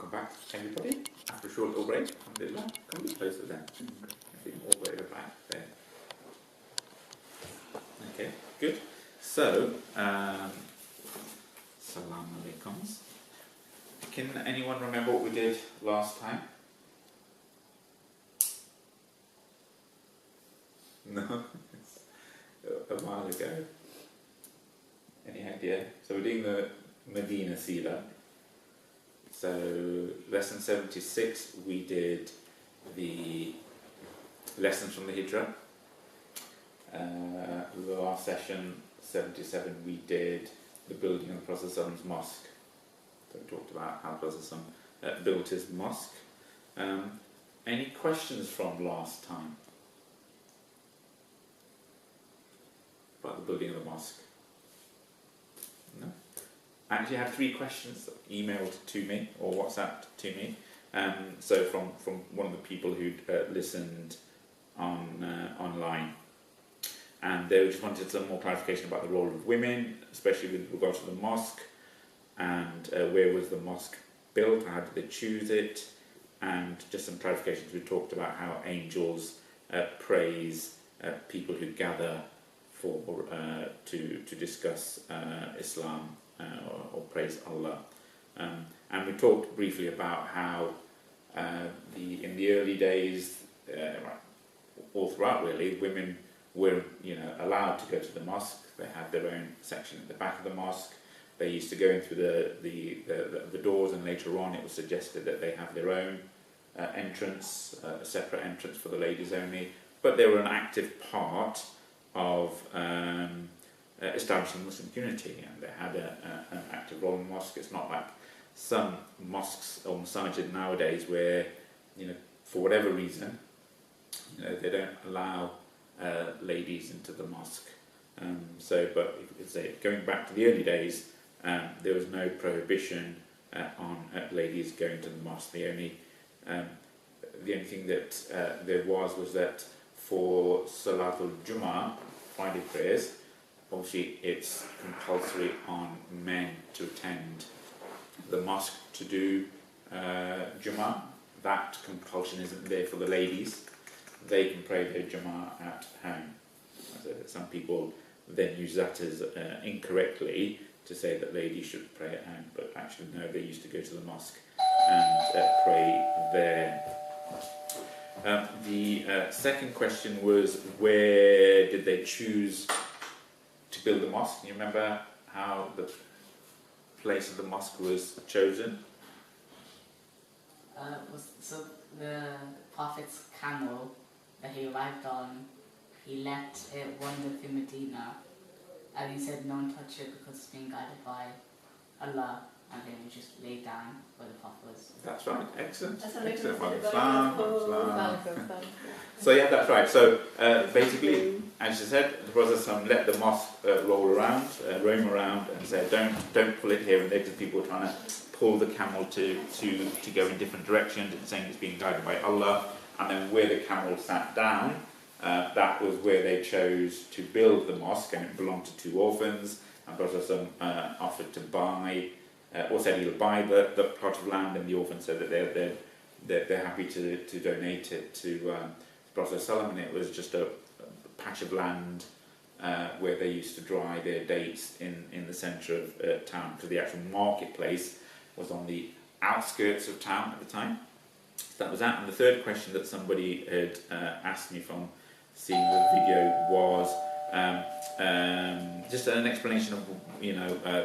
welcome back everybody after a short little break. Alhamdulillah. Come a bit closer then. I think all the way back there. Okay, good. So, Salam Alaikums. Can anyone remember what we did last time? No? It's a while ago. Any idea? So we're doing the Medina Seerah. So lesson 76 we did the lessons from the Hijra. The last session 77 we did the building of the Prophet's mosque. So we talked about how the Prophet built his mosque. Any questions from last time about the building of the mosque? No? I actually had 3 questions emailed to me or WhatsApped to me. So from one of the people who'd listened online, and they just wanted some more clarification about the role of women, especially with regard to the mosque, and where was the mosque built, how did they choose it, and just some clarifications. We talked about how angels praise people who gather for to discuss Islam or praise Allah, and we talked briefly about how in the early days, all throughout really, women were allowed to go to the mosque. They had their own section at the back of the mosque. They used to go in through the doors, and later on it was suggested that they have their own entrance, a separate entrance for the ladies only. But they were an active part of establishing the Muslim community, and they had an active role in the mosque. It's not like some mosques or masajid nowadays where, for whatever reason, they don't allow ladies into the mosque. But if you could say, going back to the early days, there was no prohibition on ladies going to the mosque. The only thing that there was that for Salatul Jummah, Friday prayers, obviously it's compulsory on men to attend the mosque to do Jummah. That compulsion isn't there for the ladies. They can pray their Jummah at home. So some people then use that as incorrectly to say that ladies should pray at home, but actually no, they used to go to the mosque and pray there. The second question was, where did they choose to build the mosque? Can you remember how the place of the mosque was chosen? So the Prophet's camel that he arrived on, he let it wander through Medina, and he said, "Don't touch it because it's being guided by Allah." And then we just lay down where the Prophet was. That's right, excellent. That's Excellent. Islam. So yeah, that's right. So basically, as you said, the Prophet let the mosque roam around, and said, "Don't pull it here and there," because people were trying to pull the camel to go in different directions, and saying it's being guided by Allah. And then where the camel sat down, that was where they chose to build the mosque, and it belonged to 2 orphans. And Prophet offered to buy, or said he'll buy the plot of land, and the orphans said that they're happy to donate it to Prophet, and it was just a patch of land where they used to dry their dates in the centre of town, because the actual marketplace was on the outskirts of town at the time. So that was that. And the third question that somebody had asked me from seeing the video was just an explanation of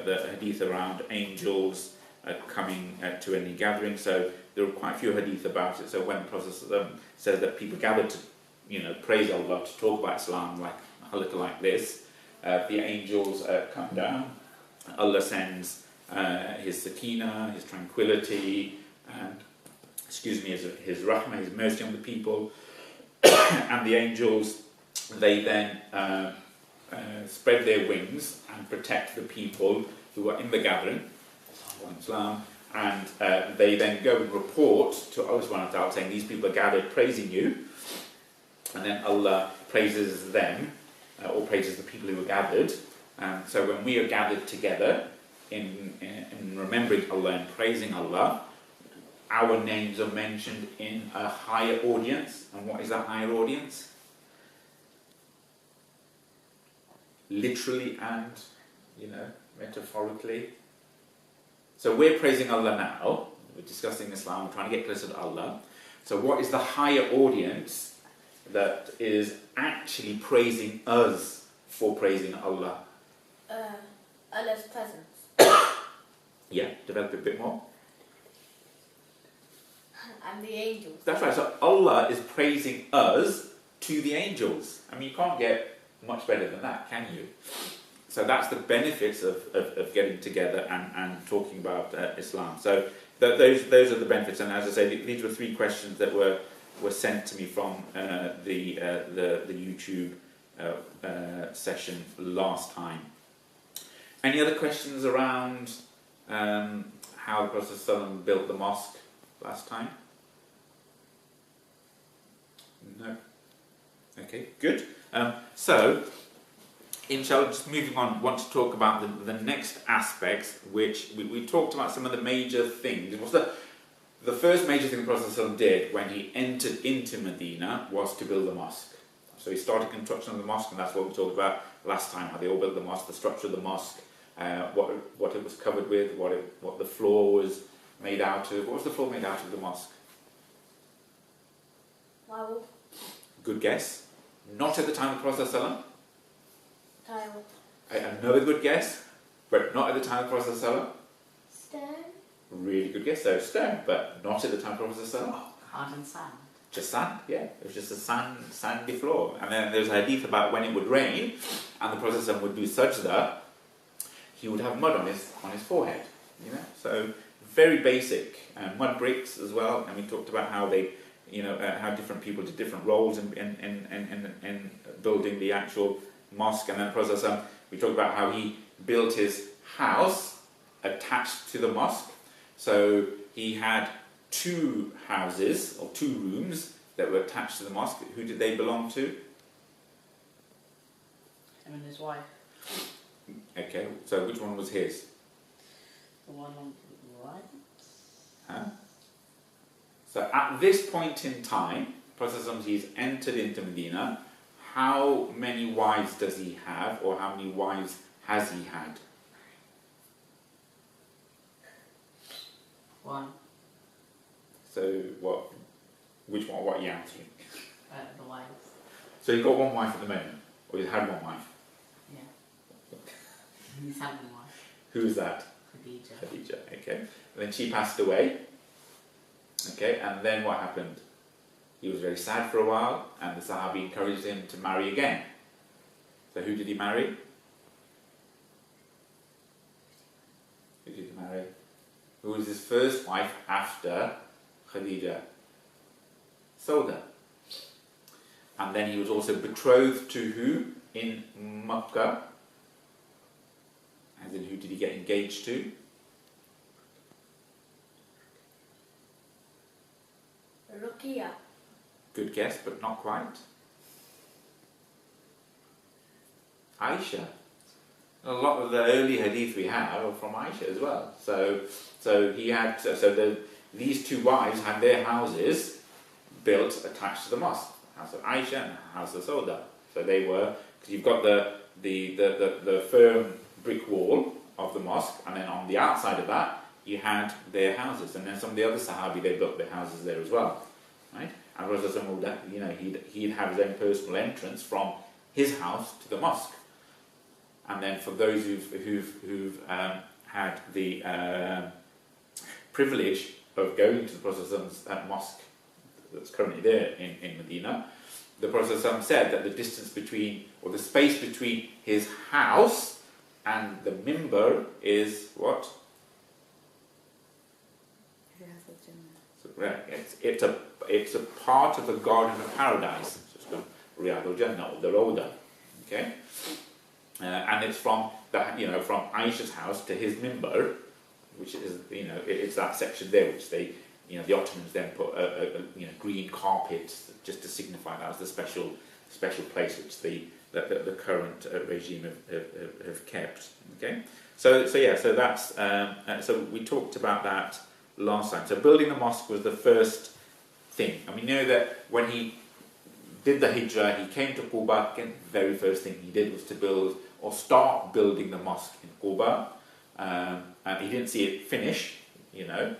the hadith around angels coming to any gathering. So there were quite a few hadith about it. So when the Prophet says that people gathered to praise Allah, to talk about Islam, like a little like this, the angels come down. Allah sends his sakina, his tranquility, and his rahmah, his mercy on the people. And the angels, they then spread their wings and protect the people who are in the gathering, Islam, and they then go and report to Allah subhanahu wa ta'ala saying, "These people are gathered praising you," and then Allah praises them, or praises the people who are gathered. So when we are gathered together in remembering Allah and praising Allah, our names are mentioned in a higher audience. And what is that higher audience? Literally and, metaphorically. So we're praising Allah now. We're discussing Islam. We're trying to get closer to Allah. So what is the higher audience that is actually praising us for praising Allah? Allah's presence. Yeah, develop it a bit more. And the angels. That's right. So Allah is praising us to the angels. I mean, you can't get much better than that, can you? So that's the benefits of getting together and talking about Islam. So those are the benefits. And as I say, these were 3 questions that were sent to me from the YouTube session last time. Any other questions around how the Prophet ﷺ built the mosque last time? No. Okay, good. So, inshallah, just moving on, I want to talk about the next aspects, which we talked about some of the major things. It was the first major thing the Prophet ﷺ did when he entered into Medina was to build the mosque. So he started construction of the mosque, and that's what we talked about last time, how they all built the mosque, the structure of the mosque, what it was covered with, what the floor was made out of. What was the floor made out of the mosque? Marble. Good guess. Not at the time of the Prophet ﷺ. Tile. Another good guess, but not at the time of the Prophet ﷺ. Stone. Really good guess. So stone, but not at the time of the Prophet ﷺ. Hard and sand. Just sand, yeah. It was just a sandy floor. And then there's a hadith about when it would rain and the Prophet ﷺ would do sajda, he would have mud on his forehead. So very basic. Mud bricks as well. And we talked about how they, how different people did different roles in building the actual mosque. And then the Prophet ﷺ, we talked about how he built his house attached to the mosque. So he had 2 houses or 2 rooms that were attached to the mosque. Who did they belong to? Him and his wife. Okay, so which one was his? The one on the right. Huh? So at this point in time, Prophet he's entered into Medina. How many wives does he have, or how many wives has he had? 1. So what? Which one? What are you answering? The wives. So you've got 1 wife at the moment, or you had 1 wife? Yeah. He's had 1 wife. Who is that? Khadija. Okay. And then she passed away. Okay, and then what happened? He was very sad for a while, and the Sahabi encouraged him to marry again. So who did he marry? Who did he marry? Who was his first wife after Khadija? Sauda. And then he was also betrothed to who in Makkah? As in, who did he get engaged to? Ruqya. Good guess, but not quite. Aisha. A lot of the early hadith we have are from Aisha as well. So he had these 2 wives had their houses built attached to the mosque, house of Aisha and house of Sauda. So they were, because you've got the firm brick wall of the mosque, and then on the outside of that you had their houses, and then some of the other Sahabi, they built their houses there as well, right? And Rasulullah, he'd have his own personal entrance from his house to the mosque. And then for those who've had the privilege of going to the Prophet's mosque that's currently there in Medina, the Prophet said that the distance between, or the space between his house and the mimbar is what? So, it's a part of the Garden of Paradise. So it's called Riyadh al-Jannah, or the Roda. Okay? And it's from from Aisha's house to his mimbar, which is it's that section there which they the Ottomans then put a green carpet just to signify that as the special place which the current regime have kept. Okay, so that's so we talked about that last time. So building the mosque was the first thing. And we know that when he did the Hijra, he came to Quba, again, the very first thing he did was to build or start building the mosque in Quba. And he didn't see it finish, a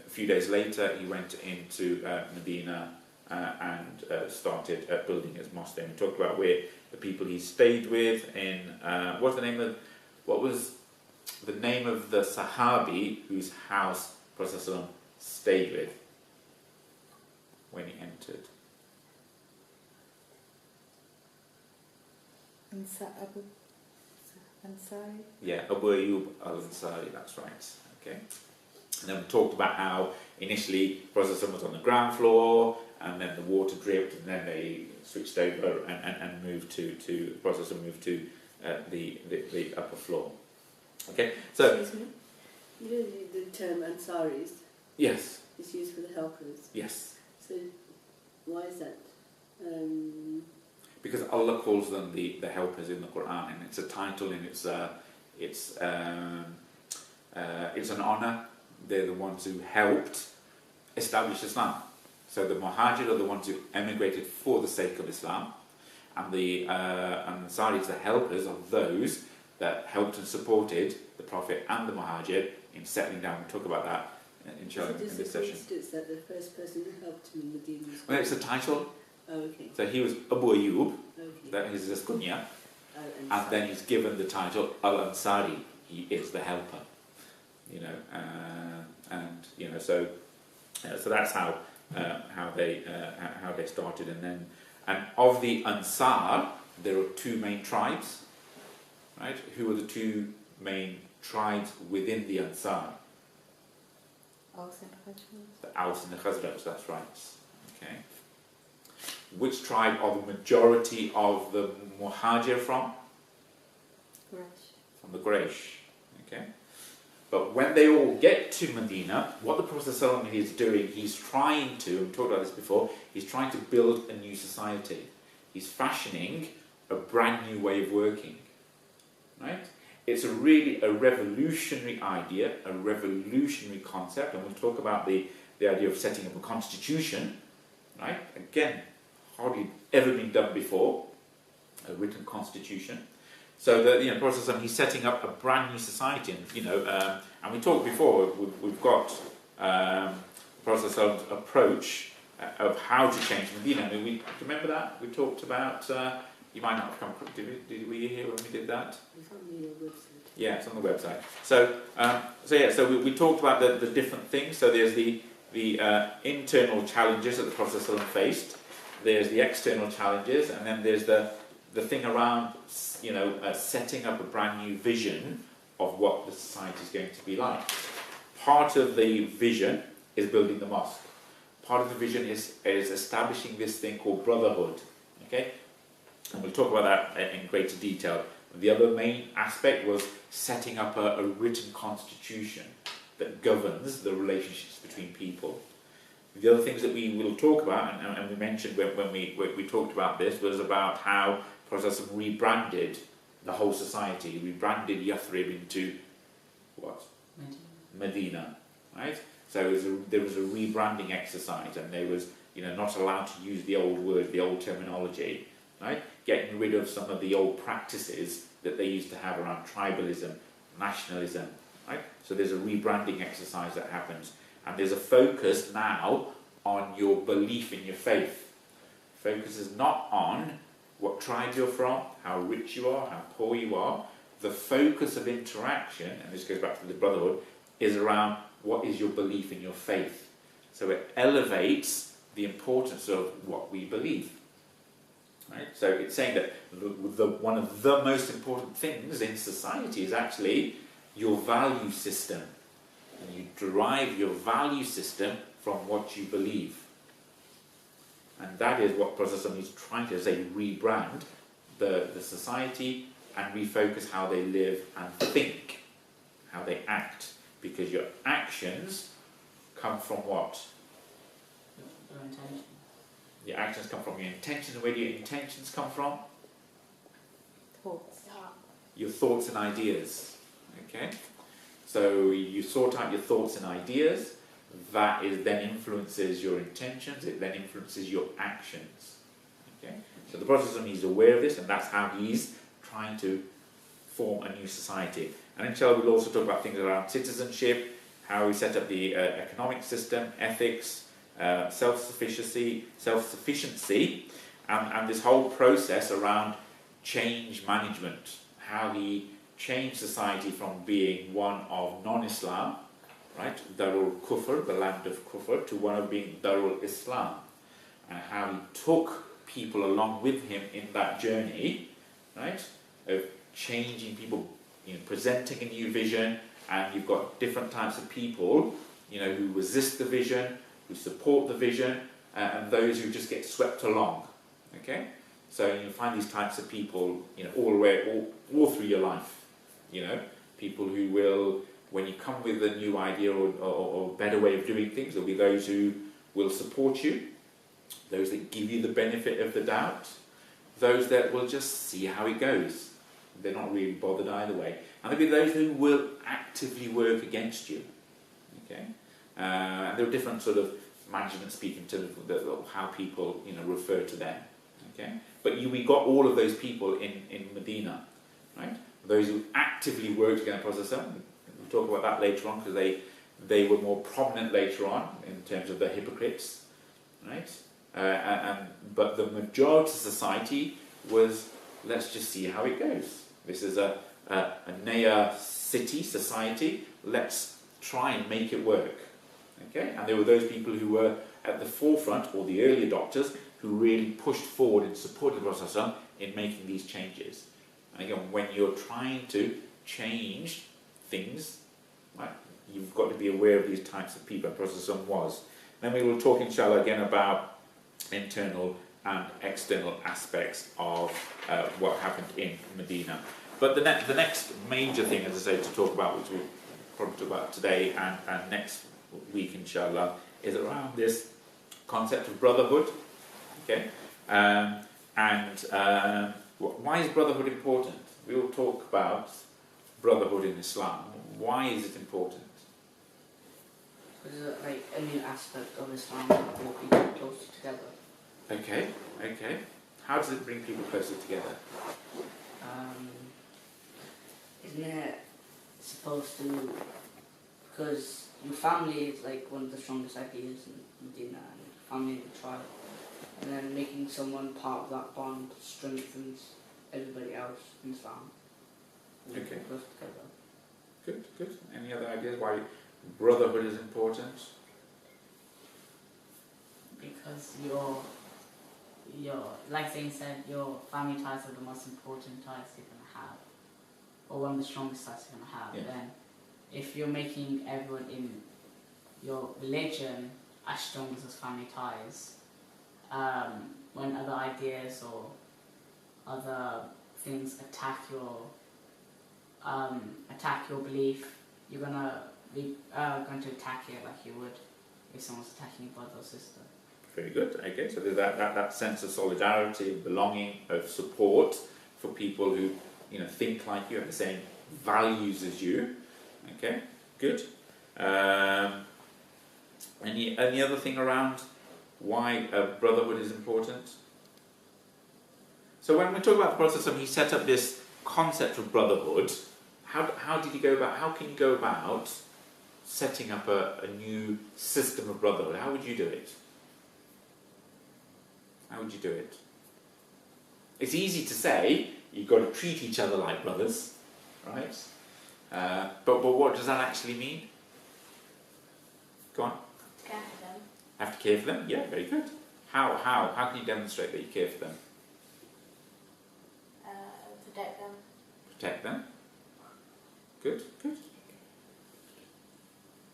few days later he went into Medina and started building his mosque there. We talked about where the people he stayed with in, what was the name of the Sahabi whose house Prophet ﷺ stayed with when he entered? Ansari. Yeah, Abu Ayyub al-Ansari, that's right. Okay. And then we talked about how initially Prophet ﷺ was on the ground floor, and then the water dripped, and then they switched over and moved to Prophet ﷺ moved to the upper floor. Okay, so excuse me. You know the term Ansaris yes, is used for the helpers. yes, So why is that? because Allah calls them the helpers in the Quran, and it's a title, and it's an honor. They're the ones who helped establish Islam. So the Muhajir are the ones who emigrated for the sake of Islam, and the Ansaris, the helpers, are those that helped and supported the Prophet and the Muhajir in settling down. We'll talk about that in this session. Is that the first person who helped him in Medina? Well, it's a title. Oh, okay. So he was Abu Ayyub, Okay. that is his kunya, And and then he's given the title Al-Ansari. He is the helper, so that's how they started, and of the Ansar there are two main tribes, right? Who are the two main tribes within the Ansar? The Aus and the Khazraj. That's right. Okay. Which tribe are the majority of the Muhajir from? From the Quraysh. Okay. But when they all get to Medina, what the Prophet ﷺ is doing, he's trying to, and we talked about this before, he's trying to build a new society. He's fashioning a brand new way of working. Right? It's really a revolutionary idea, a revolutionary concept, and we'll talk about the idea of setting up a constitution. Right? Again, hardly ever been done before, a written constitution. So the Prophet ﷺ, he's setting up a brand new society, and we talked before. We've got Prophet ﷺ's approach of how to change Medina. I mean, do you remember that we talked about? You might not have come. Were you here when we did that? it's on the website. Yeah, it's on the website. So we talked about the different things. So there's the internal challenges that the Prophet ﷺ faced. There's the external challenges, and then there's the thing around, setting up a brand new vision of what the society is going to be like. Part of the vision is building the mosque. Part of the vision is establishing this thing called Brotherhood. Okay, and we'll talk about that in greater detail. The other main aspect was setting up a written constitution that governs the relationships between people. The other things that we will talk about, and we mentioned when we talked about this, was about how Prophet rebranded the whole society, rebranded Yathrib into what? Medina, right? So there was a rebranding exercise, and they was not allowed to use the old words, the old terminology, right? Getting rid of some of the old practices that they used to have around tribalism, nationalism, right? So there's a rebranding exercise that happens. And there's a focus now on your belief in your faith. Focus is not on what tribe you're from, how rich you are, how poor you are. The focus of interaction, and this goes back to the Brotherhood, is around what is your belief in your faith. So it elevates the importance of what we believe. Right? So it's saying that one of the most important things in society is actually your value system. And you derive your value system from what you believe. And that is what Prophet is trying to say, rebrand the society and refocus how they live and think, how they act. Because your actions come from what? Your intention. Your actions come from your intentions. And where do your intentions come from? Thoughts. Your thoughts and ideas. Okay? So you sort out your thoughts and ideas. That then influences your intentions. It then influences your actions. Okay. So the Prophet is aware of this, and that's how he's trying to form a new society. And inshallah, we'll also talk about things around citizenship, how we set up the economic system, ethics, self-sufficiency, and this whole process around change management, how he changed society from being one of non-Islam, right, Darul Kufr, the land of Kufr, to one of being Darul Islam, and how he took people along with him in that journey, right, of changing people, presenting a new vision. And you've got different types of people, who resist the vision, who support the vision, and those who just get swept along. Okay, so you find these types of people, all through your life. People who will, when you come with a new idea or better way of doing things, there'll be those who will support you, those that give you the benefit of the doubt, those that will just see how it goes. They're not really bothered either way. And there'll be those who will actively work against you. Okay, and there are different sort of management speaking to how people refer to them. Okay, but we got all of those people in Medina, right? Those who actively worked against the Prophet. We'll talk about that later on, because they were more prominent later on in terms of the hypocrites, right? But the majority of society was, let's just see how it goes. This is a Naya city society. Let's try and make it work. Okay, and there were those people who were at the forefront, or the early adopters, who really pushed forward and supported the Prophet in making these changes. And again, when you're trying to change things, right, you've got to be aware of these types of people. And the Prophet was. Then we will talk, inshallah, again about internal and external aspects of what happened in Medina. But the next major thing, as I say, to talk about, which we'll probably talk about today and next week, inshallah, is around this concept of brotherhood. Okay, why is brotherhood important? We will talk about brotherhood in Islam. Why is it important? Because it's like a new aspect of Islam that brought people closer together. Okay. How does it bring people closer together? Isn't it supposed to? Because your family is like one of the strongest ideas in Medina, and family in the tribe. And then making someone part of that bond strengthens everybody else in Islam. Okay. Close together. Good. Any other ideas why brotherhood is important? Because your like Zane said, your family ties are the most important ties you're going to have, or one of the strongest ties you're going to have. Yeah. Then if you're making everyone in your religion as strong as those family ties, when other ideas or other things attack your belief, you're gonna be going to attack it like you would if someone's attacking your brother or sister. Very good. Okay, so there's that sense of solidarity, of belonging, of support for people who think like you, have the same values as you. Okay, good. Any other thing around why brotherhood is important? So when we talk about the Prophet, he set up this concept of brotherhood. How did he go about? How can you go about setting up a new system of brotherhood? How would you do it? How would you do it? It's easy to say you've got to treat each other like brothers, right? But what does that actually mean? Go on. Care for them. Have to care for them? Yeah, very good. How can you demonstrate that you care for them? Protect them. Protect them. Good.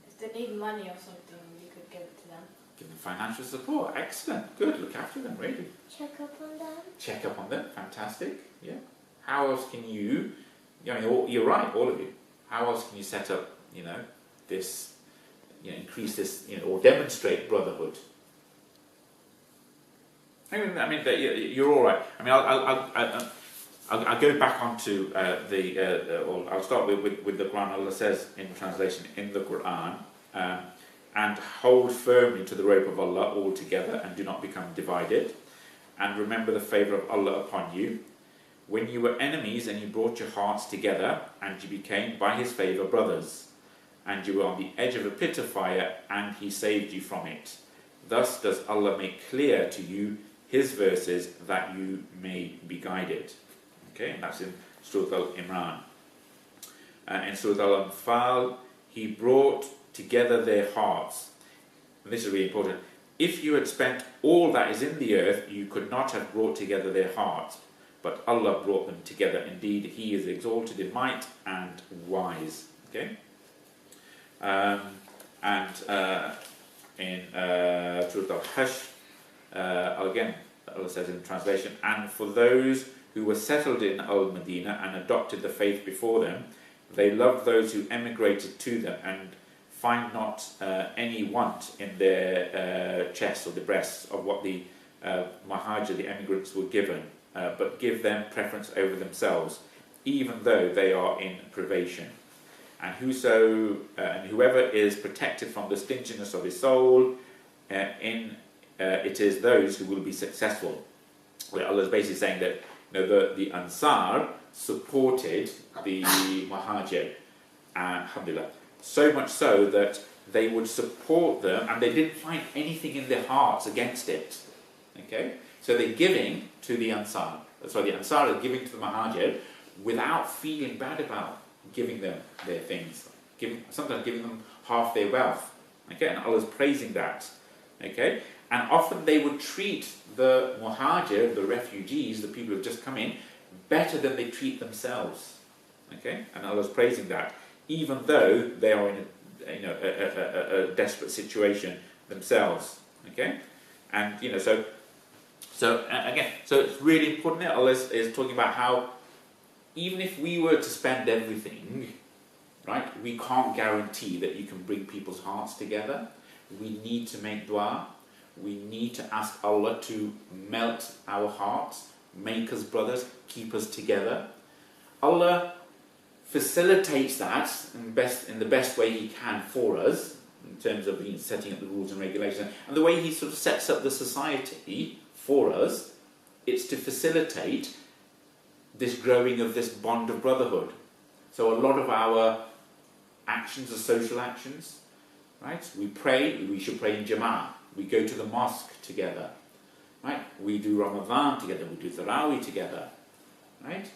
If they need money or something, you could give it to them. Give them financial support. Excellent. Good. Look after them, really. Check up on them. Check up on them. Fantastic. Yeah. How else can you? You're right, all of you. How else can you set up? This. Increase this. Or demonstrate brotherhood. I mean, you're all right. I mean, I'll go back onto or I'll start with the Quran. Allah says in translation in the Quran, and hold firmly to the rope of Allah all together and do not become divided. And remember the favour of Allah upon you, when you were enemies and you brought your hearts together and you became by His favour brothers, and you were on the edge of a pit of fire and He saved you from it. Thus does Allah make clear to you His verses that you may be guided. Okay, and that's in Surah Al-Imran. In Surah Al-Anfal, He brought together their hearts. And this is really important. If you had spent all that is in the earth, you could not have brought together their hearts. But Allah brought them together. Indeed, He is exalted in might and wise. Okay? In Surah Al-HISC, again, Allah says in translation, and for those who were settled in Medina and adopted the faith before them, they loved those who emigrated to them and find not any want in their chests or the breasts of what the Muhajir, the emigrants, were given, but give them preference over themselves, even though they are in privation. And whoever is protected from the stinginess of his soul, it is those who will be successful. Where Allah is basically saying that the Ansar supported the Muhajir, alhamdulillah, so much so that they would support them and they didn't find anything in their hearts against it. Okay? So they're giving to the Ansar. So the Ansar are giving to the Muhajir without feeling bad about giving them their things. Sometimes giving them half their wealth. Okay? And Allah's praising that. Okay? And often they would treat the Muhajir, the refugees, the people who have just come in, better than they treat themselves. Okay? And Allah's praising that, even though they are in a desperate situation themselves. Okay? And so it's really important that Allah is talking about how even if we were to spend everything, right, we can't guarantee that you can bring people's hearts together. We need to make dua. We need to ask Allah to melt our hearts, make us brothers, keep us together. Allah facilitates that in the best way He can for us, in terms of setting up the rules and regulations. And the way He sort of sets up the society for us, it's to facilitate this growing of this bond of brotherhood. So a lot of our actions are social actions, right? We pray, we should pray in Jama'ah. We go to the mosque together, right? We do Ramadan together, we do Tarawih together, right?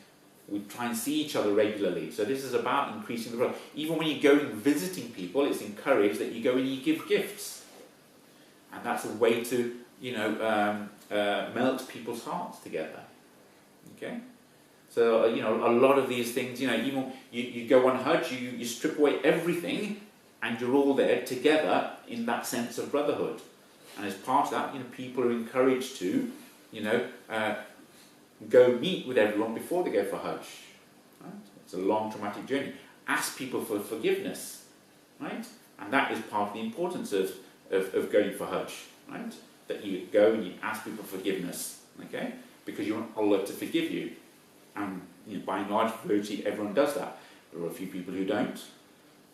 We try and see each other regularly. So this is about increasing the brotherhood. Even when you go and visiting people, it's encouraged that you go and you give gifts. And that's a way to, melt people's hearts together. Okay? So, a lot of these things, even you go on Hajj, you strip away everything, and you're all there together in that sense of brotherhood. And as part of that, people are encouraged to, go meet with everyone before they go for Hajj. Right? It's a long, traumatic journey. Ask people for forgiveness, right? And that is part of the importance of going for Hajj, right? That you go and you ask people forgiveness, okay? Because you want Allah to forgive you. And by and large, virtually everyone does that. There are a few people who don't.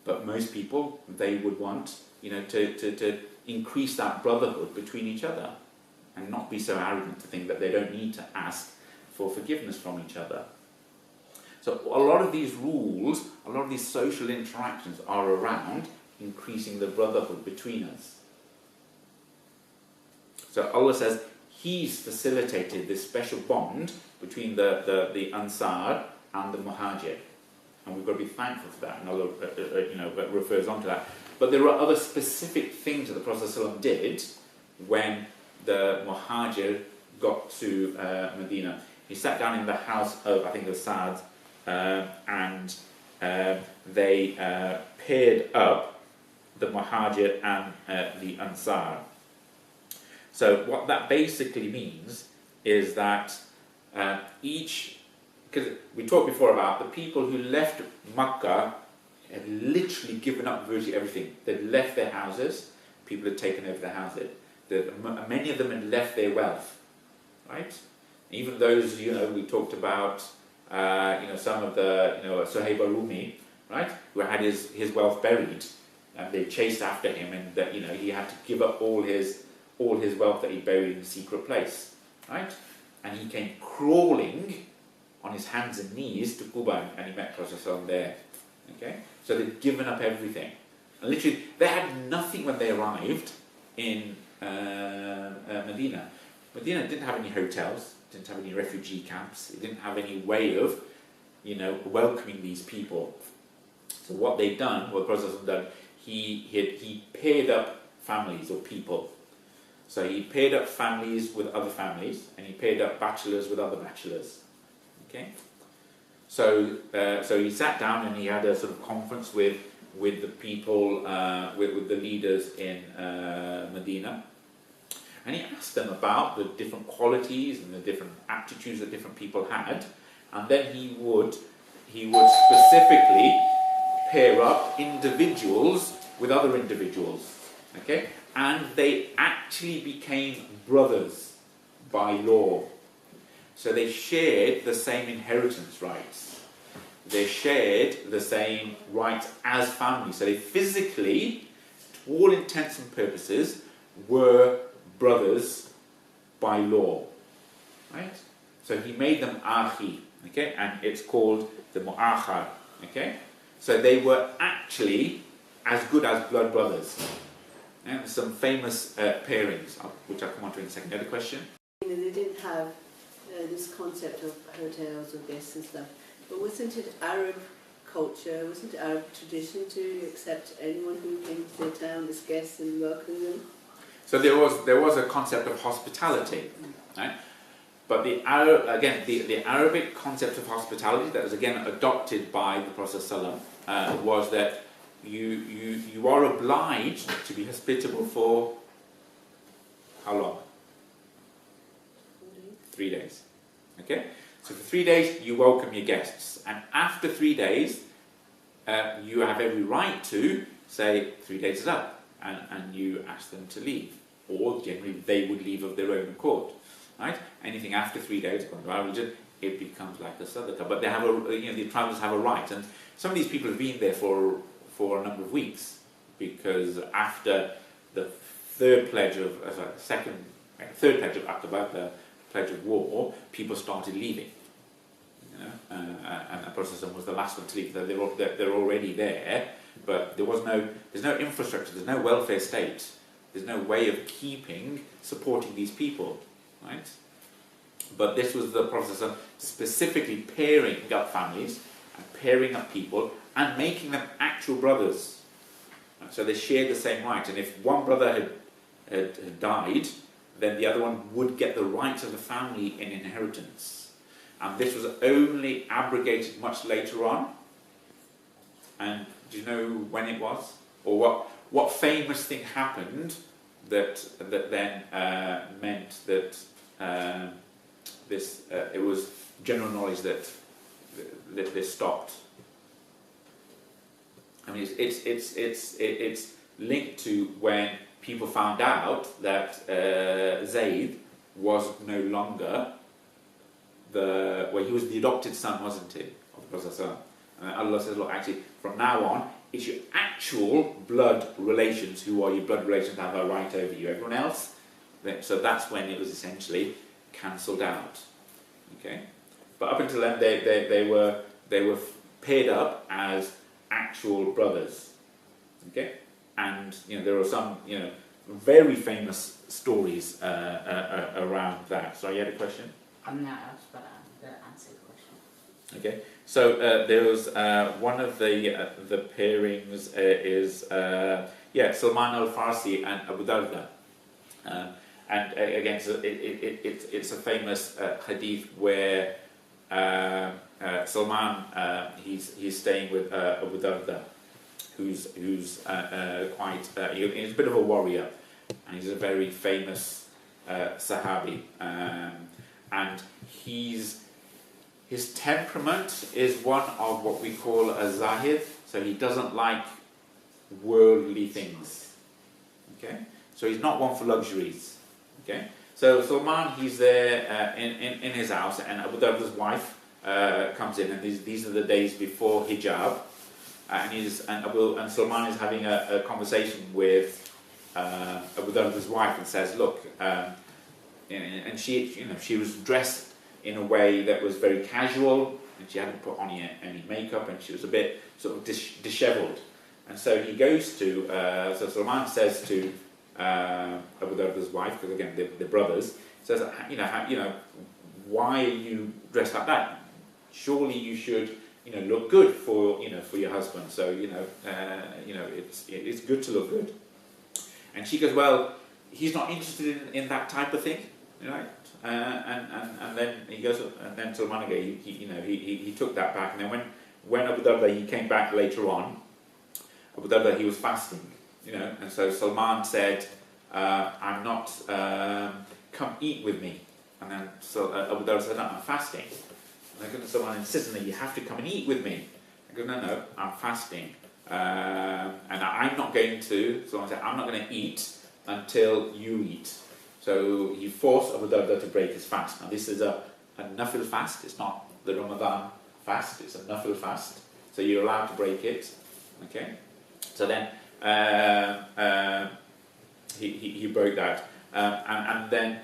But most people, they would want, to increase that brotherhood between each other and not be so arrogant to think that they don't need to ask for forgiveness from each other. So a lot of these rules, a lot of these social interactions are around increasing the brotherhood between us. So Allah says He's facilitated this special bond between the Ansar and the Muhajir. And we've got to be thankful for that, and Allah refers on to that. But there are other specific things that the Prophet ﷺ did when the Muhajir got to Medina. He sat down in the house of, I think it was Sa'd, and they paired up the Muhajir and the Ansar. So what that basically means is that because we talked before about the people who left Makkah had literally given up virtually everything. They'd left their houses, people had taken over their houses. Many of them had left their wealth, right? Even those, we talked about some of the, Suhaib Rumi, right, who had his wealth buried, and they chased after him, and that he had to give up all his wealth that he buried in a secret place, right? And he came crawling on his hands and knees to Quba, and he met Prophet there. Okay, so they'd given up everything, and literally they had nothing when they arrived in Medina. Medina didn't have any hotels, didn't have any refugee camps, it didn't have any way of, welcoming these people. So what they'd done, what the Prophet had done, he paired up families or people. So he paired up families with other families, and he paired up bachelors with other bachelors. Okay. So he sat down and he had a sort of conference with the people, with the leaders in Medina, and he asked them about the different qualities and the different aptitudes that different people had, and then he would specifically pair up individuals with other individuals, okay, and they actually became brothers by law. So they shared the same inheritance rights. They shared the same rights as family. So they physically, to all intents and purposes, were brothers by law. Right? So he made them akhi, okay, and it's called the mu'akhar, okay? So they were actually as good as blood brothers. And some famous pairings, which I'll come on to in a second. Another question? They didn't have this concept of hotels or guests and stuff, but wasn't it Arab culture, wasn't it Arab tradition to accept anyone who came to their town as guests and welcome them? So there was a concept of hospitality, right? But the Arabic concept of hospitality that was again adopted by the Prophet ﷺ, was that you are obliged to be hospitable for how long? 3 days. Okay? So for 3 days you welcome your guests, and after 3 days you have every right to say 3 days is up, and you ask them to leave, or generally they would leave of their own accord. Right? Anything after 3 days, according to our religion, it becomes like a sadaqah. But they have the tribals have a right, and some of these people have been there for a number of weeks, because after the third pledge of Aqaba, the pledge of war, people started leaving. And the Prophet was the last one to leave. They're already there, but there's no infrastructure, there's no welfare state, there's no way of supporting these people. Right? But this was the Prophet specifically pairing up families and pairing up people and making them actual brothers. Right? So they shared the same rights, and if one brother had died, then the other one would get the rights of the family in inheritance. And this was only abrogated much later on. And do you know when it was? Or what famous thing happened that then meant that it was general knowledge that this stopped? I mean, it's linked to when people found out that Zayd was no longer he was the adopted son, wasn't he, of the Prophet? And Allah says, look, actually, from now on, it's your actual blood relations who are your blood relations that have a right over you. Everyone else, so that's when it was essentially cancelled out. Okay, but up until then, they were paired up as actual brothers. Okay, and there are some very famous stories around that. So you had a question? I'm not asked, but I'll answer the question. Okay, so there was one of the pairings is Salman al-Farsi and Abu Darda, and again, so it's a famous hadith where Salman he's staying with Abu Darda, who's quite he's a bit of a warrior, and he's a very famous Sahabi, and his temperament is one of what we call a zahid, so he doesn't like worldly things. Okay, so he's not one for luxuries. Okay, so Salman, he's there in his house, and Abu Darda's wife comes in, and these are the days before hijab, and Salman is having a conversation with Abu Darda's wife and says, look, and she was dressed in a way that was very casual, and she hadn't put on any makeup, and she was a bit sort of dishevelled. And so he goes to, so Salman says to Abu Darda's wife, because again they're brothers, says, why are you dressed like that? Surely you should, look good for your husband. So it's good to look good. And she goes, well, he's not interested in that type of thing, right? And then he goes, and then Salman again, he took that back. And then when Abu Darda, he came back later on, Abu Darda, he was fasting, and so Salman said, I'm not, come eat with me. And then Abu Darda said, no, I'm fasting. And I go to Salman insisting that you have to come and eat with me. I go, no, I'm fasting. And I'm not going to, Salman said, I'm not going to eat until you eat. So he forced Abu Darda to break his fast. Now this is a nafil fast, it's not the Ramadan fast, it's a nafil fast. So you're allowed to break it, okay? So then he broke that, and then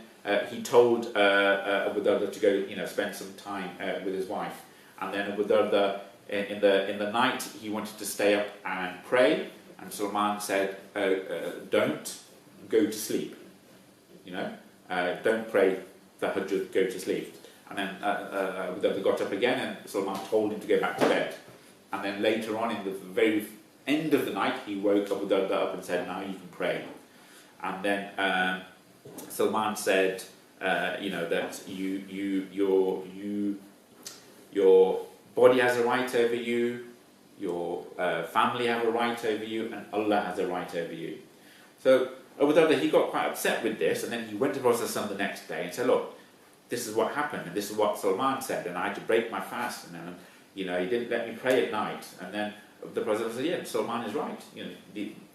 he told Abu Darda to go, spend some time with his wife. And then Abu Darda, in the night, he wanted to stay up and pray. And Salman said, "Don't go to sleep. Don't pray the Hajj. Go to sleep." And then Abu Darda got up again, and Salman told him to go back to bed. And then later on, in the very end of the night, he woke Abu Darda up and said, "Now you can pray." And then Salman said, that your body has a right over you, your family have a right over you, and Allah has a right over you. So Abu Darda, he got quite upset with this, and then he went to Prophet the next day and said, "Look, this is what happened, and this is what Salman said, and I had to break my fast, and then he didn't let me pray at night." And then the Prophet said, "Yeah, Salman is right.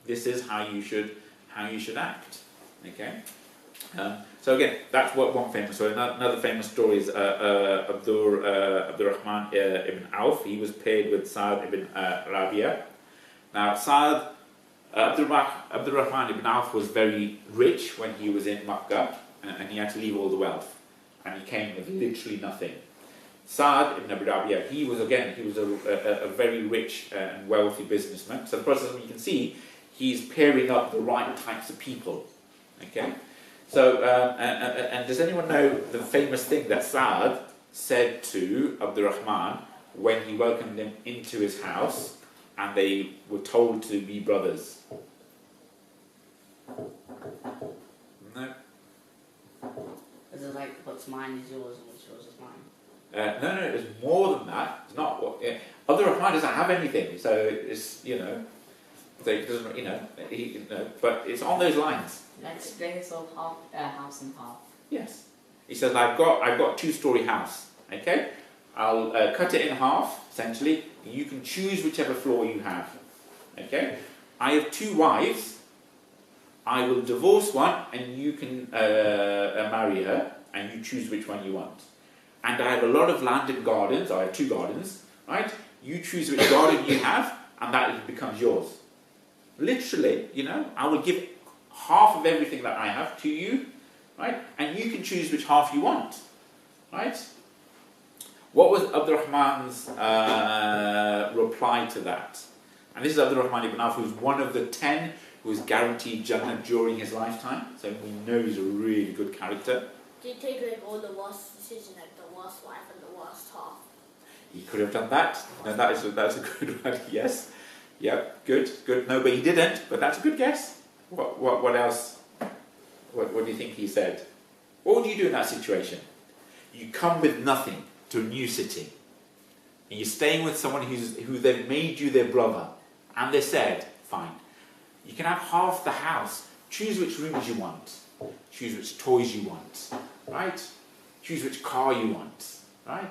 This is how you should act." Okay. So again, that's one famous story. Another famous story is Abdurrahman ibn Auf. He was paired with Sa'd ibn Rabia. Now, Abdurrahman ibn Auf was very rich when he was in Makkah, and he had to leave all the wealth, and he came with literally nothing. Sa'd ibn Rabia, he was a very rich and wealthy businessman. So the process, you can see, he's pairing up the right types of people. Okay. So, and does anyone know the famous thing that Sa'd said to Abdurrahman when he welcomed him into his house and they were told to be brothers? No? Is it like what's mine is yours and what's yours is mine? No, it was more than that. It's not what... Abdurrahman doesn't have anything, so it's, so he doesn't, but it's on those lines. Let's split his whole house in half. Yes. He says, I've got a 2-story house, okay? I'll cut it in half, essentially. You can choose whichever floor you have, okay? I have 2 wives. I will divorce one, and you can marry her, and you choose which one you want. And I have a lot of land and gardens. I have 2 gardens, right? You choose which garden you have, and that becomes yours. Literally, I will give half of everything that I have to you, right? And you can choose which half you want, right? What was Abdurrahman's reply to that? And this is Abdurrahman ibn Auf, who's one of the 10 who was guaranteed Jannah during his lifetime. So we know he's a really good character. Did he take all the worst decision, like the worst wife and the worst half? He could have done that. No, that's a good one. Yes. Yep. Good. No, but he didn't. But that's a good guess. What else? What do you think he said? What would you do in that situation? You come with nothing to a new city, and you're staying with someone who they've made you their brother, and they said, "Fine, you can have half the house. Choose which rooms you want. Choose which toys you want. Right? Choose which car you want. Right?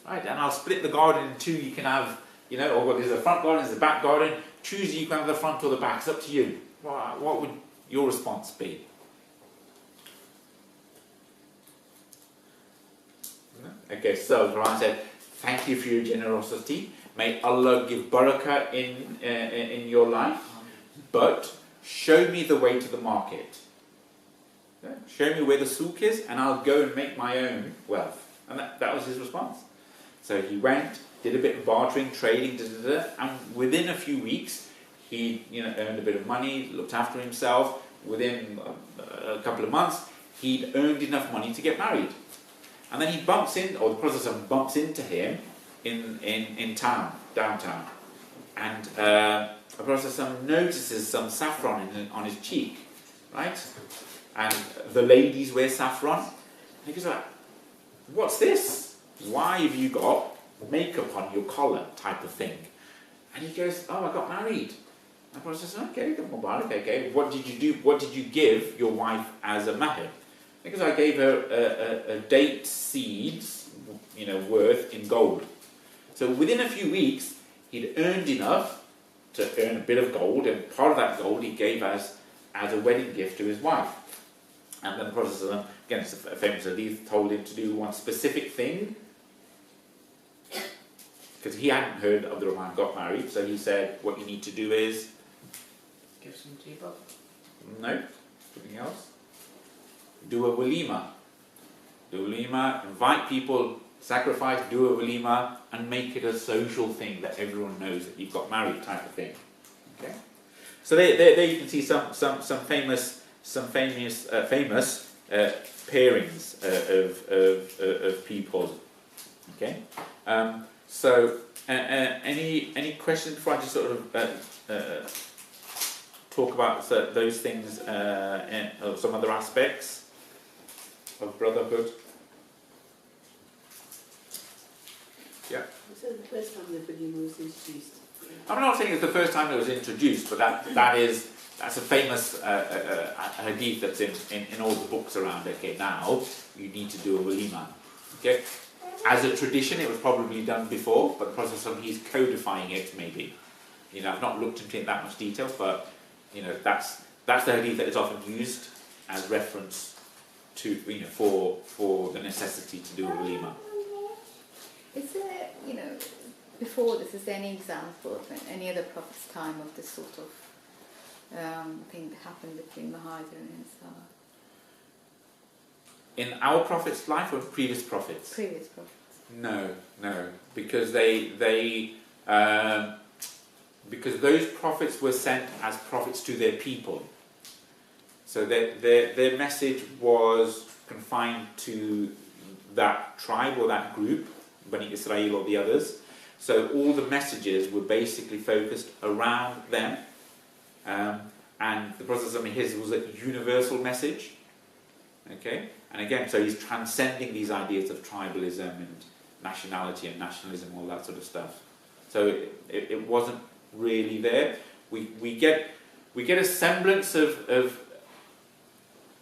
And I'll split the garden in 2. You can have, or there's a front garden, there's a back garden. Choose you can have the front or the back. It's up to you." What would your response be? Okay, so Quran said, thank you for your generosity. May Allah give barakah in your life. But show me the way to the market. Yeah? Show me where the souk is, and I'll go and make my own wealth. And that was his response. So he went, did a bit of bartering, trading, and within a few weeks, he earned a bit of money, looked after himself. Within a couple of months, he'd earned enough money to get married. And then he bumps in, or the Prophet bumps into him in town, downtown. And the Prophet notices some saffron on his cheek, right? And the ladies wear saffron. And he goes like, what's this? Why have you got makeup on your collar, type of thing? And he goes, oh, I got married. And the Prophet says, okay, okay. What did you do? What did you give your wife as a mahar? Because I gave her a date seeds, worth in gold. So within a few weeks, he'd earned enough to earn a bit of gold, and part of that gold he gave as a wedding gift to his wife. And then the Prophet, again, it's a famous hadith, told him to do one specific thing, because he hadn't heard Abdul Rahman got married, so he said, what you need to do is... Give some jiba. No, something else. Do a walima. Do a walima, invite people, sacrifice, do a walima, and make it a social thing that everyone knows that you've got married, type of thing. Okay. So there you can see some famous pairings of people. Okay. So any questions before I just sort of talk about those things or some other aspects of brotherhood? Yeah. So the first time the walima was introduced. I'm not saying it's the first time it was introduced, but that's a famous hadith that's in all the books around. Okay, now you need to do a walima. Okay, as a tradition, it was probably done before, but the Prophet he's codifying it. Maybe, I've not looked into it in that much detail, but that's the hadith that is often used as reference to for the necessity to do a walima. Is there, before this, is there any example of any other prophet's time of this sort of thing that happened between Muhammad and Ansar? In our prophet's life or previous prophets? Previous prophets. No, because because those prophets were sent as prophets to their people. So their message was confined to that tribe or that group, Bani Israel or the others. So all the messages were basically focused around them. And the Prophet his was a universal message. Okay? And again, so he's transcending these ideas of tribalism and nationality and nationalism, all that sort of stuff. So it wasn't really there. We get a semblance of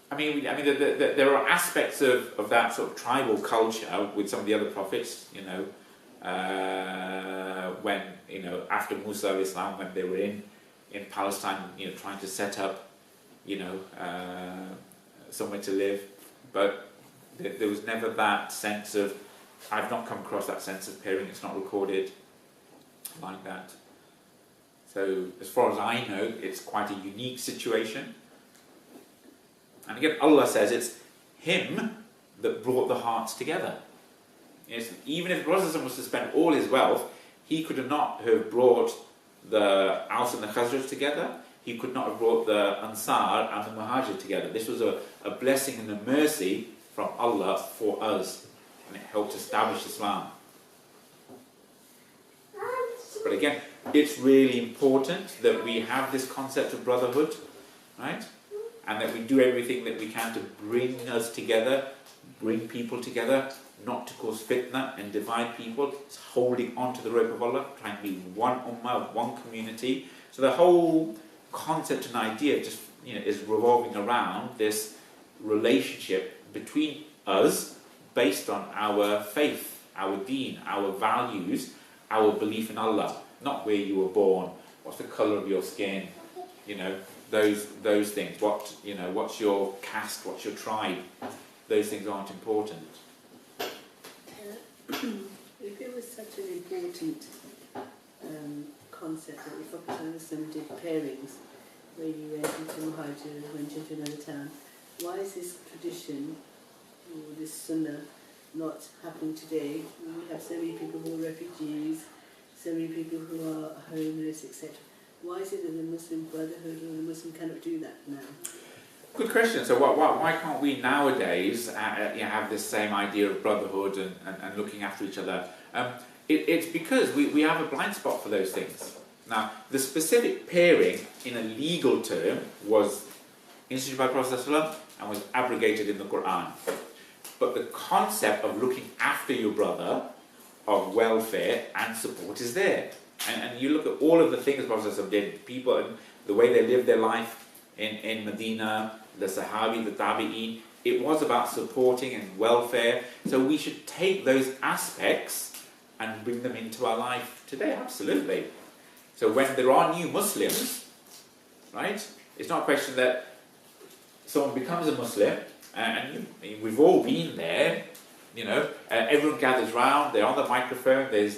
there are aspects of that sort of tribal culture with some of the other prophets, when after Musa alayhi salam, when they were in Palestine, trying to set up, somewhere to live, but there was never that sense of, I've not come across that sense of pairing. It's not recorded like that. So as far as I know, it's quite a unique situation. And again, Allah says it's Him that brought the hearts together. Yes, even if the Prophet was to spend all his wealth, he could not have brought the Aus and the Khazraj together. He could not have brought the Ansar and the Muhajir together. This was a blessing and a mercy from Allah for us, and it helped establish Islam. But again, it's really important that we have this concept of brotherhood, right? And that we do everything that we can to bring us together, bring people together, not to cause fitna and divide people. It's holding on to the rope of Allah, trying to be one ummah, one community. So the whole concept and idea just is revolving around this relationship between us based on our faith, our deen, our values, our belief in Allah, not where you were born, what's the colour of your skin, those things. What's your caste, what's your tribe? Those things aren't important. If it was such an important concept that we focus on some pairings, where you went into Hijra and went into another town. Why is this tradition, or this sunnah, not happening today? We have so many people who are refugees, so many people who are homeless, etc. Why is it that the Muslim Brotherhood or the Muslim cannot do that now? Good question. So why can't we nowadays have this same idea of brotherhood and looking after each other? It's because we have a blind spot for those things. Now, the specific pairing in a legal term was instituted by Prophet ﷺ and was abrogated in the Quran. But the concept of looking after your brother, of welfare and support is there. And you look at all of the things Prophet ﷺ did, people and the way they lived their life in Medina, the Sahabi, the Tabi'in, it was about supporting and welfare. So we should take those aspects and bring them into our life today, absolutely. So when there are new Muslims, right, it's not a question that someone becomes a Muslim, and we've all been there, everyone gathers round, they're on the microphone, they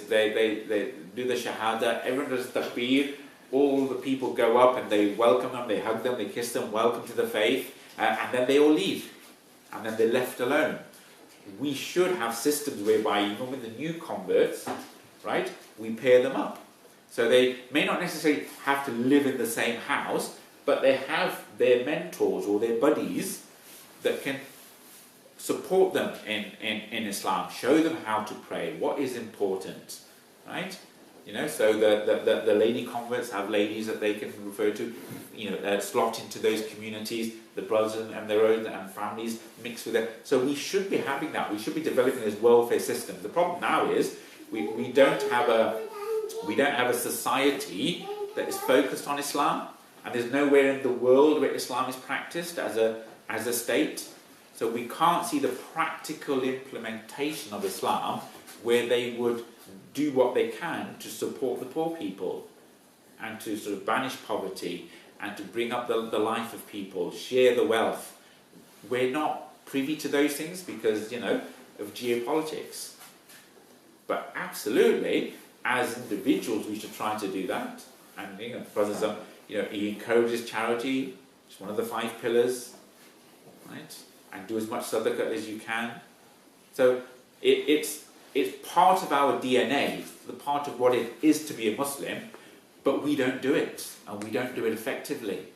do the shahada, everyone does takbir, all the people go up and they welcome them, they hug them, they kiss them, welcome to the faith, and then they all leave, and then they're left alone. We should have systems whereby, even with the new converts, right, we pair them up. So they may not necessarily have to live in the same house, but they have their mentors or their buddies that can support them in Islam, show them how to pray, what is important, right? So the lady converts have ladies that they can refer to, slot into those communities, the brothers and their own and families mix with them. So we should be having that. We should be developing this welfare system. The problem now is we don't have a society that is focused on Islam, and there's nowhere in the world where Islam is practiced as a state. So we can't see the practical implementation of Islam where they would do what they can to support the poor people and to sort of banish poverty and to bring up the life of people, share the wealth. We're not privy to those things because, of geopolitics. But absolutely, as individuals, we should try to do that. And the Prophet, he encourages charity. It's one of the 5 pillars, right? And do as much sadaqah as you can. So it's part of our DNA, it's the part of what it is to be a Muslim, but we don't do it, and we don't do it effectively.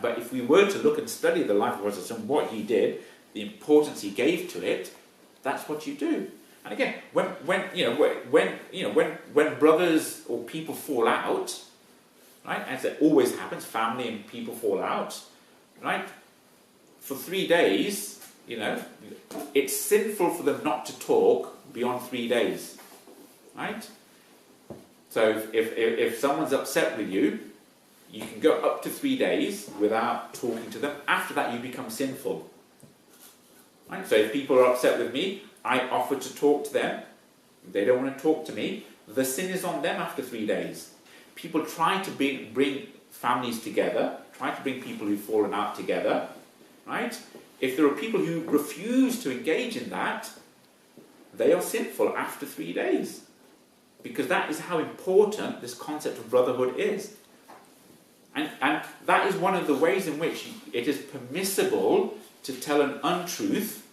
But if we were to look and study the life of Prophet and what he did, the importance he gave to it, that's what you do. And again, when brothers or people fall out, right, as it always happens, family and people fall out, right, for 3 days, it's sinful for them not to talk beyond 3 days, right? So if someone's upset with you, you can go up to 3 days without talking to them. After that, you become sinful, right? So if people are upset with me, I offer to talk to them. They don't want to talk to me. The sin is on them after 3 days. People try to bring families together, try to bring people who've fallen out together, right? If there are people who refuse to engage in that, they are sinful after 3 days. Because that is how important this concept of brotherhood is. And that is one of the ways in which it is permissible to tell an untruth,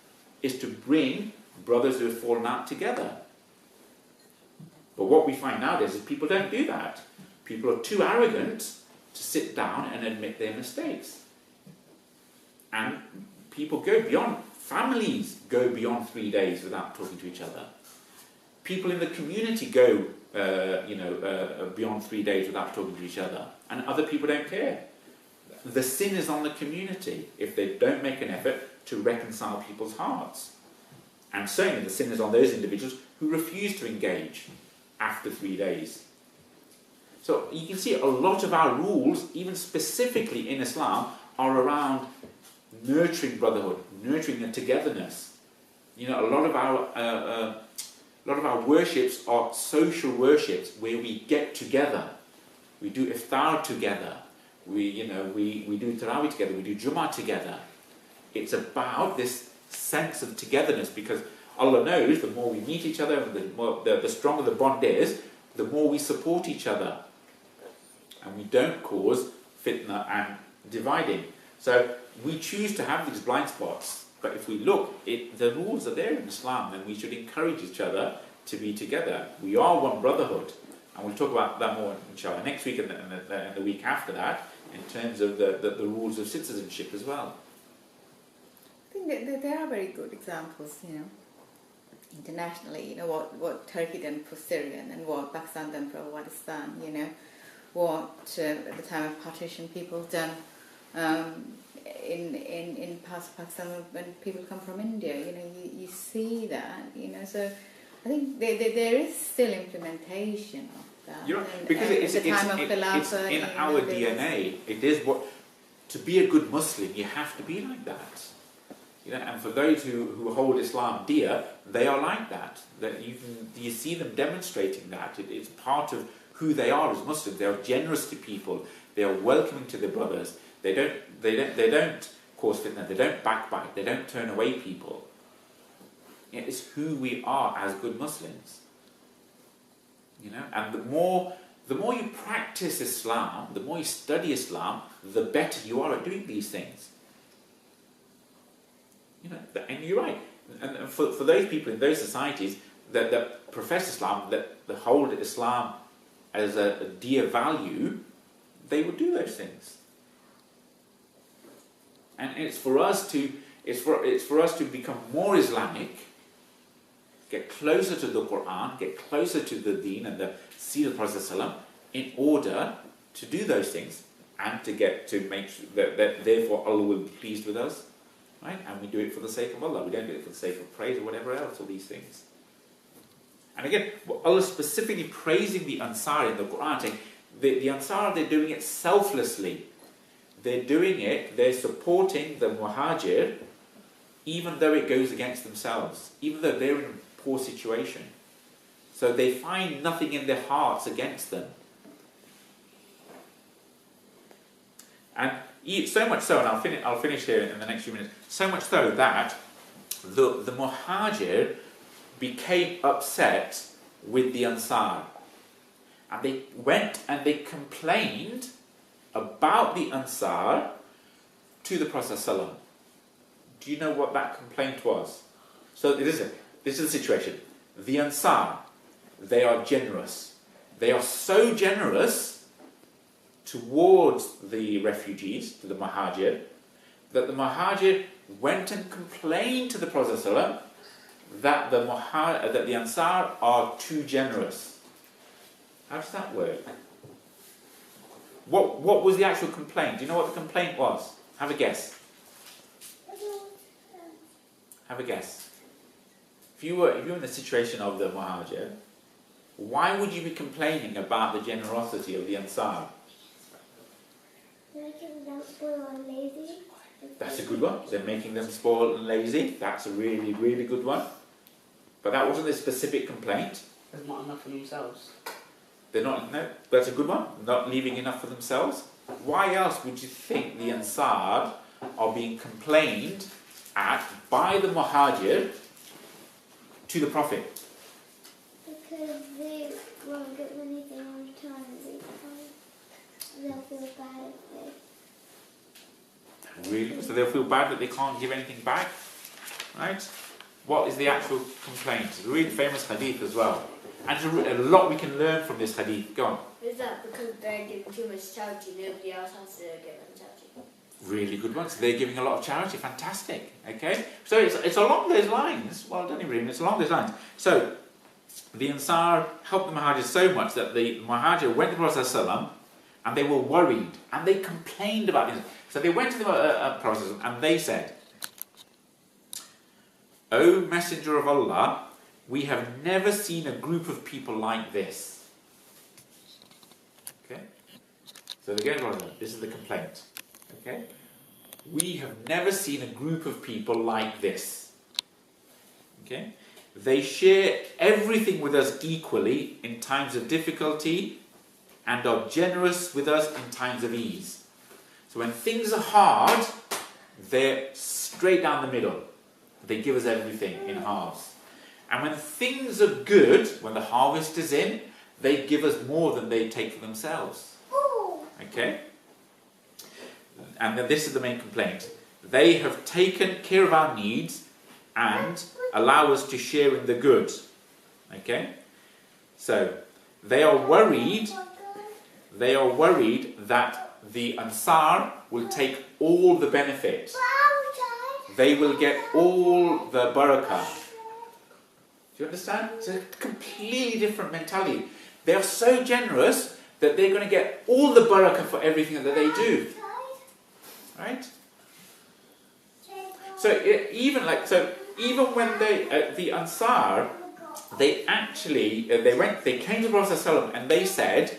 is to bring brothers who have fallen out together. But what we find nowadays is people don't do that. People are too arrogant to sit down and admit their mistakes. And people go beyond, families go beyond 3 days without talking to each other. People in the community go, beyond 3 days without talking to each other. And other people don't care. The sin is on the community if they don't make an effort to reconcile people's hearts. And certainly the sin is on those individuals who refuse to engage after 3 days. So you can see a lot of our rules, even specifically in Islam, are around nurturing brotherhood, nurturing the togetherness. A lot of our worships are social worships where we get together. We do iftar together. We do tarawih together. We do Jummah together. It's about this sense of togetherness because Allah knows the more we meet each other, and the stronger the bond is, the more we support each other. And we don't cause fitna and dividing. So we choose to have these blind spots, but if we look, the rules are there in Islam, and we should encourage each other to be together. We are one brotherhood, and we'll talk about that more inshallah next week and the week after that, in terms of the rules of citizenship as well. I think that there are very good examples, internationally, what Turkey done for Syria and what Pakistan done for Afghanistan, what at the time of partition people done in parts of Pakistan when people come from India, you see that, so I think there is still implementation of that. Because it's in our DNA. It is to be a good Muslim, you have to be like that. And for those who hold Islam dear, they are like that. That you see them demonstrating that. It's part of who they are as Muslims. They are generous to people. They are welcoming to their brothers. They don't cause fitna. They don't backbite. They don't turn away people. It's who we are as good Muslims. And the more you practice Islam, the more you study Islam, the better you are at doing these things. And you're right. And for those people in those societies that profess Islam, that hold Islam as a dear value, they will do those things. And it's for us to become more Islamic, get closer to the Quran, get closer to the Deen and the Seerah of Prophet ﷺ, in order to do those things and to make sure that therefore Allah will be pleased with us. Right? And we do it for the sake of Allah. We don't do it for the sake of praise or whatever else, all these things. And again, Allah is specifically praising the Ansar in the Quran, saying the Ansar, they're doing it selflessly. They're supporting the Muhajir, even though it goes against themselves, even though they're in a poor situation. So they find nothing in their hearts against them. And so much so, and I'll finish here in the next few minutes, so much so that the Muhajir became upset with the Ansar. And they went and they complained about the Ansar to the Prophet ﷺ. Do you know what that complaint was? So this is the situation. The Ansar, they are generous. They are so generous towards the refugees, to the Muhajir, that the Muhajir went and complained to the Prophet ﷺ that the Ansar are too generous. How does that work? What was the actual complaint? Do you know what the complaint was? Have a guess. Have a guess. If you were in the situation of the Muhajir, why would you be complaining about the generosity of the Ansar? Making them spoiled and lazy. That's a good one. They're making them spoiled and lazy. That's a really, really good one. But that wasn't a specific complaint. There's not enough for themselves. No, that's a good one. Not leaving enough for themselves. Why else would you think the Ansar are being complained at by the Muhajir to the Prophet? Because they won't get anything on time. They'll feel bad if they... Really? So they'll feel bad that they can't give anything back? Right? What is the actual complaint? It's a really famous hadith as well. And there's a lot we can learn from this hadith. Go on. Is that because they're giving too much charity, nobody else has to give them charity? Really good one. So they're giving a lot of charity. Fantastic. Okay? So it's along those lines. Well done, Ibrahim. It's along those lines. So the Ansar helped the Muhajir so much that the Muhajir went to the Prophet ﷺ and they were worried and they complained about this. So they went to the Prophet ﷺ and they said, "O Messenger of Allah, we have never seen a group of people like this." Okay? So again, this is the complaint. Okay? We have never seen a group of people like this. Okay? They share everything with us equally in times of difficulty and are generous with us in times of ease. So when things are hard, they're straight down the middle. They give us everything in halves. And when things are good, when the harvest is in, they give us more than they take for themselves. Okay? And then this is the main complaint. They have taken care of our needs and allow us to share in the good. Okay? So, they are worried that the Ansar will take all the benefit. They will get all the barakah. Do you understand? It's a completely different mentality. They are so generous that they're going to get all the barakah for everything that they do. Right? So even when the Ansar, they came to the Prophet ﷺ and they said,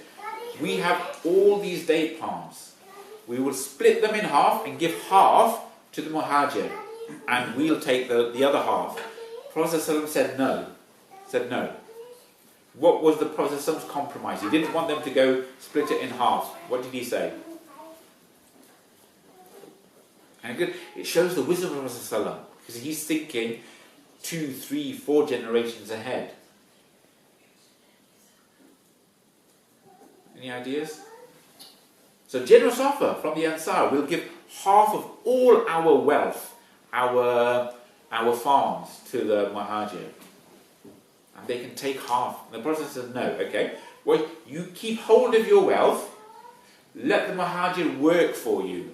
we have all these date palms. We will split them in half and give half to the Muhajir, and we'll take the other half. Prophet ﷺ said no. What was the Prophet ﷺ's compromise? He didn't want them to go split it in half. What did he say? And it shows the wisdom of Prophet ﷺ, because he's thinking 2, 3, 4 generations ahead. Any ideas? So generous offer from the Ansar. We'll give half of all our wealth, our farms to the Muhajir. And they can take half. And the Prophet says, no, okay. Well, you keep hold of your wealth, let the Muhajir work for you.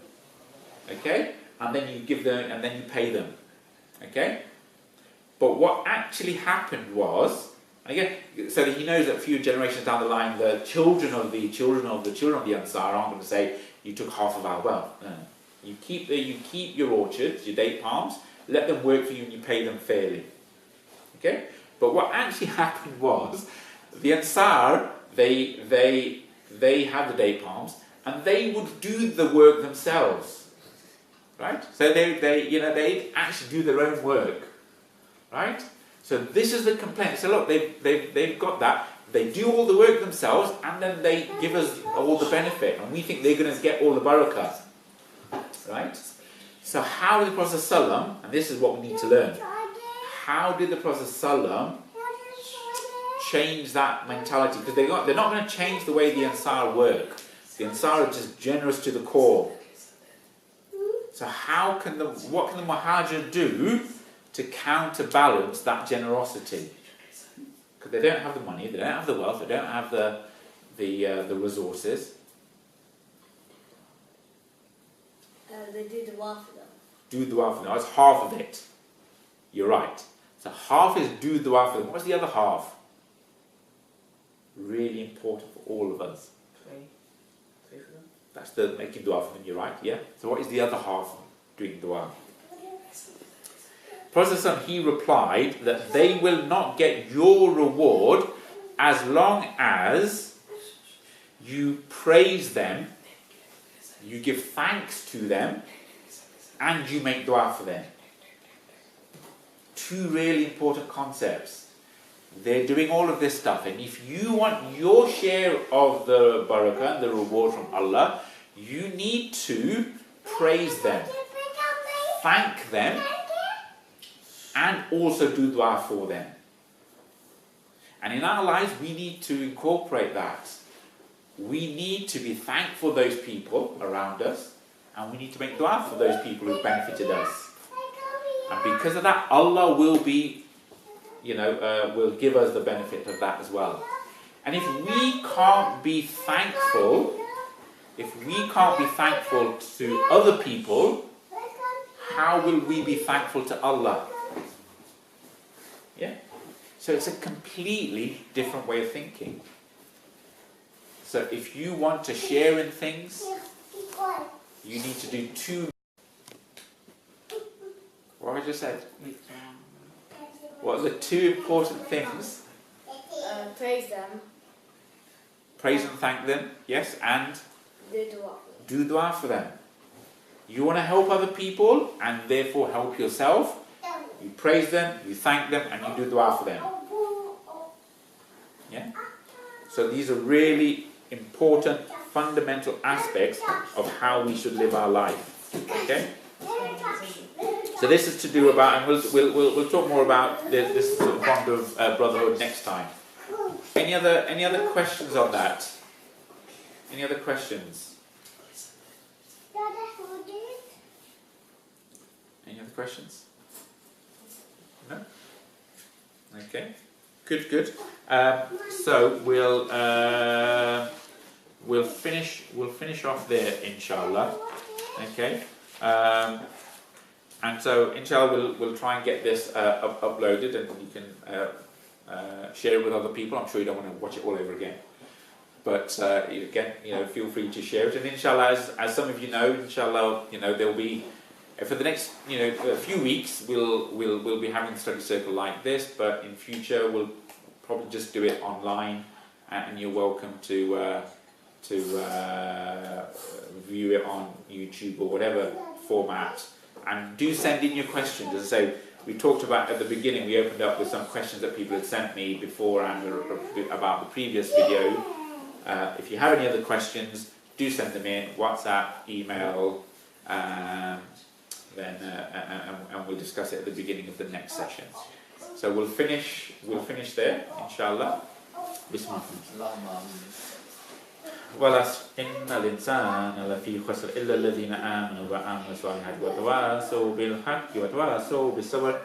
Okay? And then you give them, and then you pay them. Okay? But what actually happened was, again, so that he knows that a few generations down the line, the children of the Ansar aren't going to say, you took half of our wealth. No. You keep your orchards, your date palms, let them work for you and you pay them fairly. Okay? But what actually happened was, the Ansar, they had the date palms, and they would do the work themselves. Right? So they actually do their own work. Right? So this is the complaint. So look, they've got that. They do all the work themselves, and then they give us all the benefit, and we think they're going to get all the barakah. Right? So how did the Prophet ﷺ, and this is what we need to learn, how did the Prophet ﷺ change that mentality? Because they're not going to change the way the Ansar work. The Ansar are just generous to the core. So what can the Muhajir do to counterbalance that generosity? Because they don't have the money, they don't have the wealth, they don't have the resources. They do dua for them. Do dua for them. That's half of it. You're right. So half is do dua for them. What's the other half? Really important for all of us. Pray for them. That's the making dua for them. You're right. Yeah. So what is the other half of doing dua? Prophet he replied that they will not get your reward as long as you praise them, you give thanks to them, and you make dua for them. Two really important concepts. They're doing all of this stuff, and if you want your share of the barakah and the reward from Allah, you need to praise them, thank them, and also do dua for them. And in our lives, we need to incorporate that. We need to be thankful for those people around us, and we need to make dua for those people who benefited us. And because of that, Allah will be, will give us the benefit of that as well. And if we can't be thankful, to other people, how will we be thankful to Allah? Yeah? So it's a completely different way of thinking. So if you want to share in things, you need to do two. What I just said? What are the two important things? Praise them. Praise and thank them, yes, and Do dua do dua for for them. them. You want to help other people and therefore help yourself. You praise them, you thank them, and you do dua for them. Yeah? So these are really important, fundamental aspects of how we should live our life. Okay? So this is to do about, and we'll talk more about this sort of bond of brotherhood next time. Any other questions on that? Any other questions? Any other questions? No? Okay. Good. So we'll finish off there, inshallah. Okay. And so inshallah we'll try and get this uploaded, and you can share it with other people. I'm sure you don't want to watch it all over again, but again, feel free to share it. And inshallah, as some of you know, inshallah, there'll be for the next a few weeks we'll be having a study circle like this, but in future we'll probably just do it online, and you're welcome to view it on YouTube or whatever format. And do send in your questions. As I say, we talked about at the beginning, we opened up with some questions that people had sent me before and about the previous video. If you have any other questions, do send them in, WhatsApp, email, and we'll discuss it at the beginning of the next session. So we'll finish there, inshallah. Bismillah. إن الإنسان لفي خسر إلا الذين آمنوا وعملوا الصالحات وتواصوا بالحق وتواصوا بالصبر